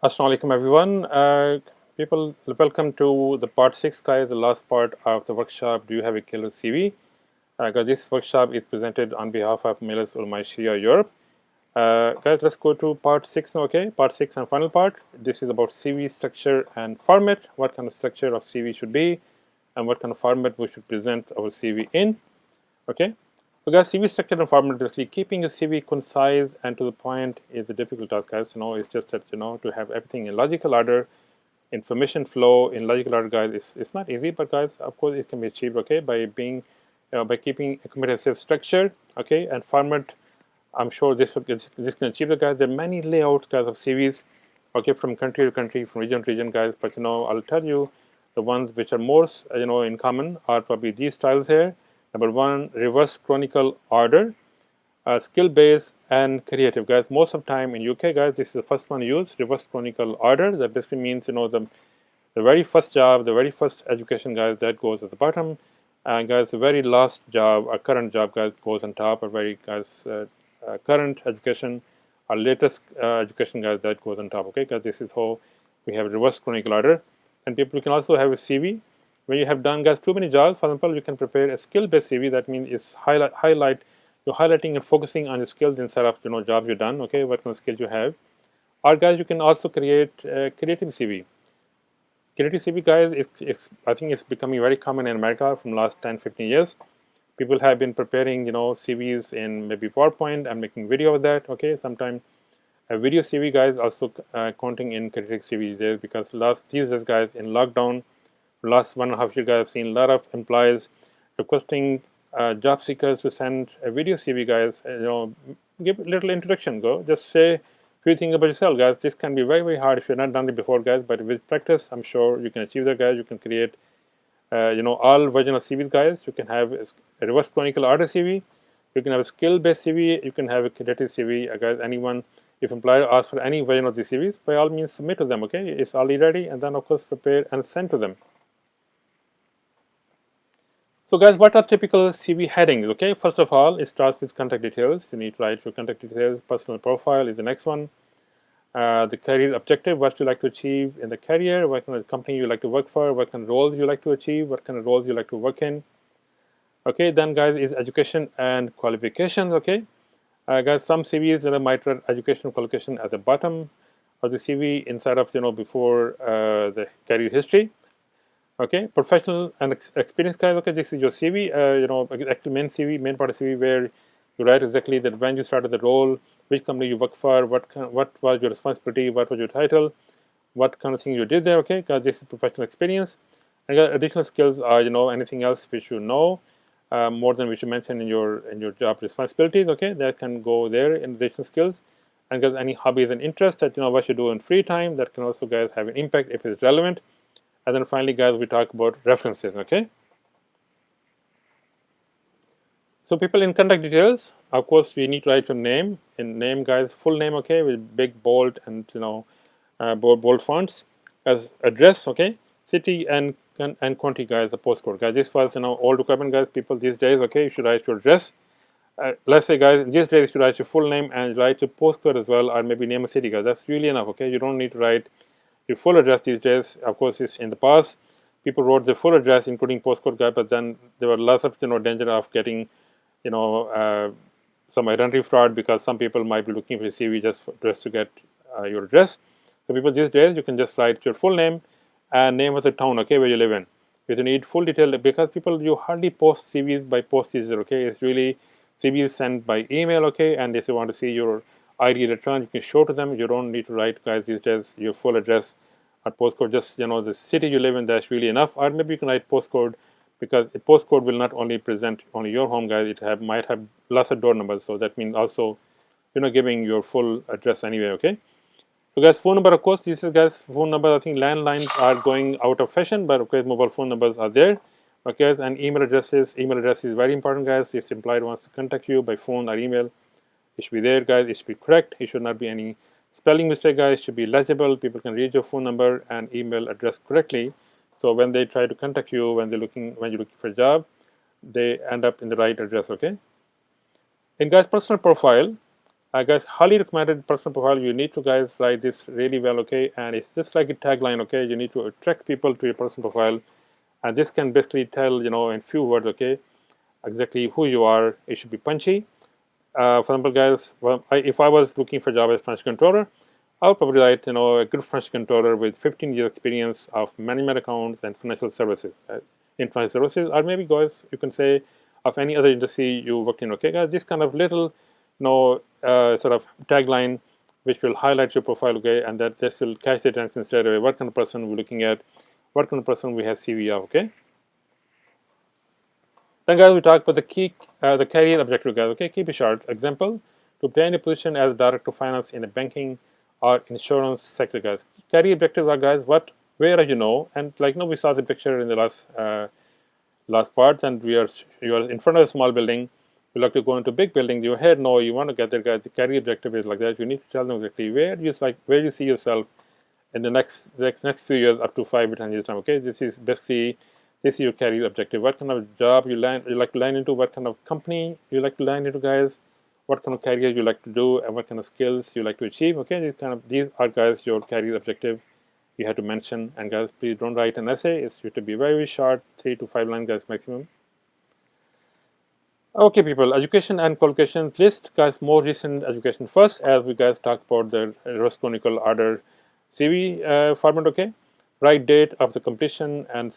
Assalamu alaikum everyone. People, welcome to the part 6, guys, the last part of the workshop. Do you have a killer CV? Guys, this workshop is presented on behalf of Majlis Ulema Europe. Guys, let's go to part 6 now, okay? Part 6 and final part. This is about CV structure and format, what kind of structure of CV should be, and what kind of format we should present our CV in, okay? Because CV structure and format, basically keeping a CV concise and to the point is a difficult task, guys. It's just that, to have everything in logical order, information flow in logical order, guys, it's not easy, but guys, of course, it can be achieved, okay, by being, by keeping a comprehensive structure, okay, and format. I'm sure this can achieve it, guys. There are many layouts, guys, of CVs, okay, from country to country, from region to region, guys. But I'll tell you the ones which are most, in common are probably these styles here. Number one, reverse chronicle order, skill based and creative, guys. Most of the time in UK, guys, this is the first one used, reverse chronicle order. That basically means the very first job, the very first education, guys, that goes at the bottom, and guys, the very last job or current job, guys, goes on top. Or very guys, current education or latest education, guys, that goes on top. Okay, guys, this is how we have reverse chronicle order. And people can also have a CV. When you have done, guys, too many jobs, for example, you can prepare a skill-based CV. That means it's you're highlighting and focusing on your skills instead of jobs you've done. Okay, what kind of skills you have. Or guys, you can also create a creative CV. Creative CV, guys, I think it's becoming very common in America from last 10-15 years. People have been preparing CVs in maybe PowerPoint and making video of that. Okay, sometimes a video CV, guys, also counting in creative CVs there, because these days, guys, in lockdown, last 1.5 years, guys, I've seen a lot of employees requesting job seekers to send a video CV, guys. Give a little introduction. Go just say a few things about yourself, guys. This can be very, very hard if you've not done it before, guys. But with practice, I'm sure you can achieve that, guys. You can create, all version of CVs, guys. You can have a reverse chronicle order CV. You can have a skill-based CV. You can have a creative CV, guys. Anyone, if employer asks for any version of the CVs, by all means submit to them. Okay, it's already ready, and then of course prepare and send to them. So guys, what are typical CV headings? Okay, first of all, it starts with contact details. You need to write your contact details. Personal profile is the next one. The career objective, what you like to achieve in the career, what kind of company you like to work for, what kind of roles you like to achieve, what kind of roles you like to work in. Okay, then guys is education and qualifications. Okay, guys, some CVs might write education qualification at the bottom of the CV inside of before the career history. Okay, professional and experience, guys. Okay, this is your CV. Actually main CV, main part of CV, where you write exactly that when you started the role, which company you work for, what was your responsibility, what was your title, what kind of thing you did there. Okay, because this is professional experience. And additional skills are anything else which more than which you mentioned in your job responsibilities. Okay, that can go there in additional skills. And guys, any hobbies and interests that what you do in free time, that can also, guys, have an impact if it's relevant. And then finally, guys, we talk about references. Okay, so people in contact details, of course, we need to write your name. In name, guys, full name, okay, with big bold and bold fonts. As address, okay, city and county, guys, the postcode, guys. This was old requirement, guys. People these days, okay, you should write your address. Let's say, guys, these days you should write your full name and write your postcode as well, or maybe name a city, guys. That's really enough. Okay, you don't need to write your full address these days. Of course, it's in the past, people wrote their full address, including postcode, guys, but then there were lots of danger of getting some identity fraud, because some people might be looking for your CV just to get your address. So people these days, you can just write your full name and name of the town, okay, where you live in. You don't need full detail, because people, you hardly post CVs by post these days, okay. It's really CVs sent by email, okay, and if they want to see your ID return, you can show to them. You don't need to write, guys, these days your full address or postcode. Just the city you live in, that's really enough. Or maybe you can write postcode, because a postcode will not only present only your home, guys. It might have lots of door numbers, so that means also giving your full address anyway. Okay, so guys, phone number, of course, this is, guys, phone number. I think landlines are going out of fashion, but okay, mobile phone numbers are there. Okay, and email addresses. Email address is very important, guys. If the employer wants to contact you by phone or email, it should be there, guys. It should be correct. It should not be any spelling mistake, guys. It should be legible. People can read your phone number and email address correctly. So when they try to contact you, when you're looking for a job, they end up in the right address. Okay. In guys, personal profile, Guys, highly recommended personal profile. You need to guys write this really well, okay? And it's just like a tagline, okay? You need to attract people to your personal profile, and this can basically tell, in few words, okay, exactly who you are. It should be punchy. For example, guys, well, if I was looking for a job as financial controller, I would probably write, a good financial controller with 15 years experience of management accounts and financial services, in financial services, or maybe guys, you can say of any other industry you worked in. Okay, guys, this kind of little, sort of tagline, which will highlight your profile, okay, and that this will catch the attention straight away. What kind of person we're looking at, what kind of person we have CV of, okay. Then, guys, we talk about the career objective, guys. Okay, keep it short. Example: to obtain a position as director of finance in a banking or insurance sector, guys. Career objectives are, guys, where are and like, we saw the picture in the last part, and you are in front of a small building. You like to go into a big building. Your head, no, you want to get there, guys. The career objective is like that. You need to tell them exactly where you see yourself in the next few years, up to 5 to 10 years time. Okay, this is your career objective. What kind of job you like to land into? What kind of company you like to land into, guys? What kind of career you like to do, and what kind of skills you like to achieve? Okay, these are, guys, your career objective. You have to mention, and guys, please don't write an essay. It's to be very short, 3 to 5 lines, guys, maximum. Okay, people, education and qualifications list, guys. More recent education first, as we guys talk about the reverse chronicle order CV format. Okay, right date of the completion and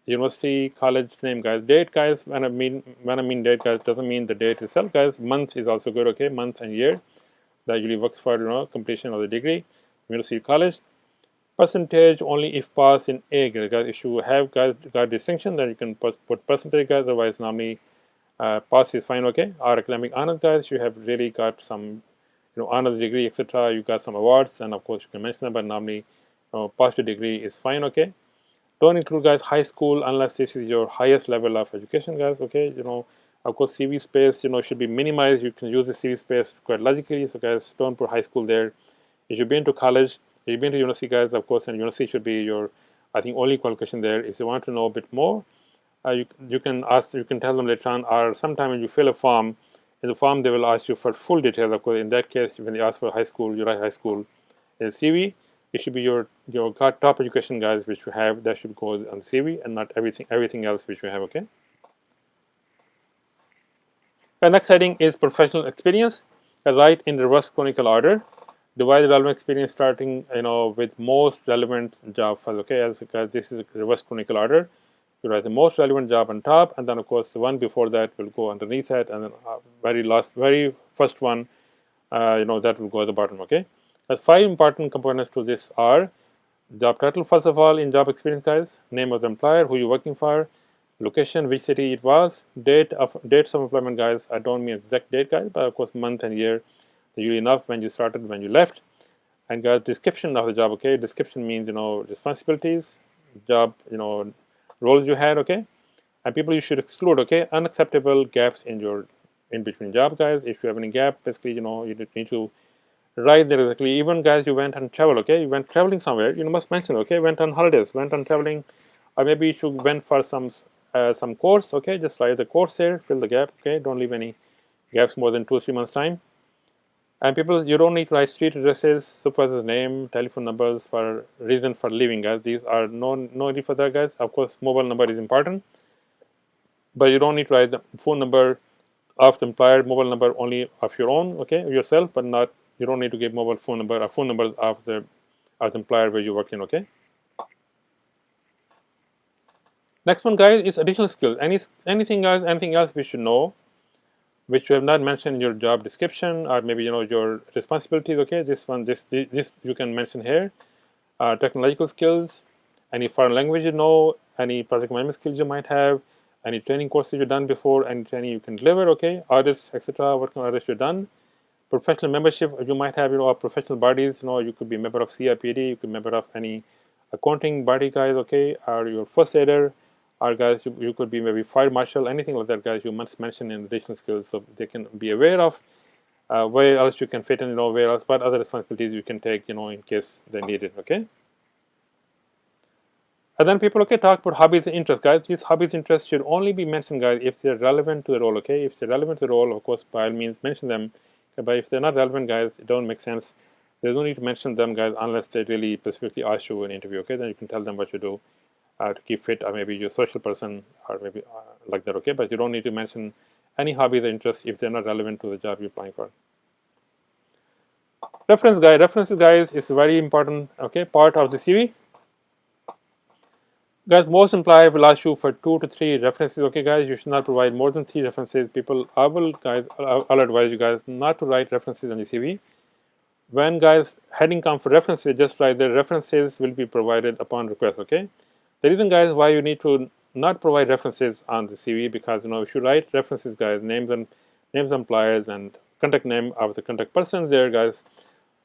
university, college name, guys. Date, guys. When I mean date, guys, doesn't mean the date itself, guys. Month is also good. Okay, month and year that usually works for completion of the degree, university, college. Percentage only if passed in A grade, guys. If you have got distinction, then you can put percentage, guys. Otherwise, normally pass is fine. Okay, or academic honors, guys. You have really got some honors degree, etc. You got some awards, and of course you can mention them, but normally pass to degree is fine. Okay, don't include, guys, high school unless this is your highest level of education, guys. Okay, of course CV space should be minimized. You can use the CV space quite logically, so guys, don't put high school there. If you've been to college, if you've been to university, guys, of course, and university should be your, I think, only qualification there. If you want to know a bit more, you can tell them later on, or sometime when you fill a form, in the form they will ask you for full details. Of course, in that case, when they ask for high school, you write high school. In CV, it should be your top education, guys, which you have. That should go on the CV, and not everything else which you have. Okay. The next heading is professional experience. Write in reverse chronicle order. Divide the relevant experience starting with most relevant job first. Okay, as this is a reverse chronicle order. You write the most relevant job on top, and then of course the one before that will go underneath that, and then very first one, that will go at the bottom. Okay, there's 5 important components to this are job title, first of all, in job experience, guys. Name of the employer, who you're working for, location, which city it was, dates of employment, guys. I don't mean exact date, guys, but of course month and year. Usually enough, when you started, when you left. And guys, description of the job. Okay, description means responsibilities, job roles you had. Okay, and people you should exclude. Okay, unacceptable gaps in between job, guys. If you have any gap, basically you need to write there exactly. Even, guys, you went on travel. Okay, you went traveling somewhere, you must mention. Okay, went on holidays, went on traveling, or maybe you went for some course. Okay, just write the course there, fill the gap. Okay, don't leave any gaps more than 2 or 3 months time. And people, you don't need to write street addresses, supervisor's name, telephone numbers for reason for leaving, guys. These are no need for that, guys. Of course, mobile number is important, but you don't need to write the phone number of the employer, mobile number only of your own, okay, yourself, but not, you don't need to give mobile phone number or phone numbers of the employer where you work in. Okay. Next one, guys, is additional skills. Anything, guys, anything else we should know, which you have not mentioned in your job description, or maybe your responsibilities. Okay, this you can mention here. Technological skills, any foreign language any project management skills you might have, any training courses you've done before, any training you can deliver. Okay, audits, etc. What kind of audits you've done. Professional membership, you might have professional bodies. You could be a member of CIPD, you could be a member of any accounting body, guys. Okay, or your first aider. Or, guys, you could be maybe fire marshal, anything like that, guys. You must mention in additional skills so they can be aware of where else you can fit in, where else, what other responsibilities you can take, in case they need it. Okay. And then people, okay, talk about hobbies and interests, guys. These hobbies and interests should only be mentioned, guys, if they're relevant to the role. Okay, if they're relevant to the role, of course, by all means mention them. Okay, but if they're not relevant, guys, it don't make sense. There's no need to mention them, guys, unless they really specifically ask you in an interview. Okay, then you can tell them what you do to keep fit, or maybe you're a social person, or maybe like that. Okay, but you don't need to mention any hobbies or interests if they're not relevant to the job you're applying for. References, guys, is a very important, okay, part of the CV. Guys, most employer will ask you for 2 to 3 references. Okay, guys, you should not provide more than 3 references. I'll advise you guys not to write references on the CV. When guys heading come for references, just like the references will be provided upon request. Okay, the reason, guys, why you need to not provide references on the CV, because if you write references, guys, names of employers and contact name of the contact persons there, guys,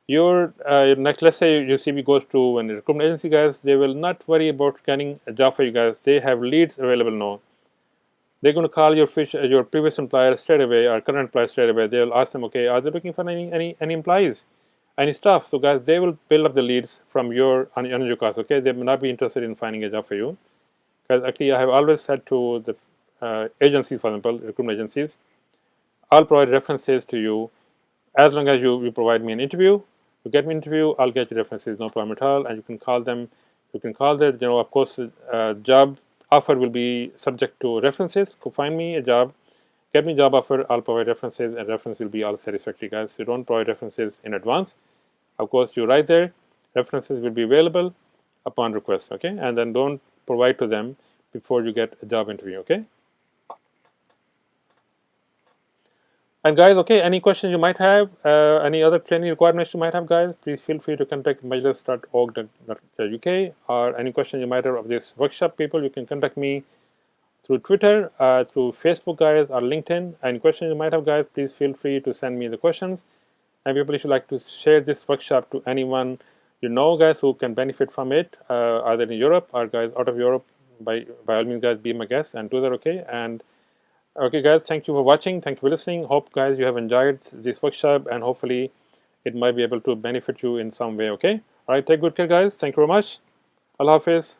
your next, let's say your CV goes to an recruitment agency, guys, they will not worry about getting a job for you, guys. They have leads available now. They're going to call your previous employer straight away, or current employer straight away. They'll ask them, okay, are they looking for any employees, any staff? So, guys, they will build up the leads from your on your cost. Okay, they may not be interested in finding a job for you, because actually I have always said to the agencies, for example, recruitment agencies, I'll provide references to you as long as you provide me an interview. You get me an interview, I'll get your references, no problem at all. And you can call them. You can call them. Of course, job offer will be subject to references. Go find me a job, get me a job offer. I'll provide references, and reference will be all satisfactory, guys. So don't provide references in advance. Of course, you write there. References will be available upon request. Okay, and then don't provide to them before you get a job interview. Okay. And guys, okay, any questions you might have, any other training requirements you might have, guys, please feel free to contact majlis.org.uk, or any question you might have of this workshop, people, you can contact me through Twitter, through Facebook, guys, or LinkedIn. Any questions you might have, guys, please feel free to send me the questions. And people, if you'd like to share this workshop to anyone guys, who can benefit from it, either in Europe or guys out of Europe, by all means, guys, be my guest and do that, okay? And okay, guys, thank you for watching. Thank you for listening. Hope, guys, you have enjoyed this workshop, and hopefully it might be able to benefit you in some way, okay? All right, take good care, guys. Thank you very much. Allah Hafiz.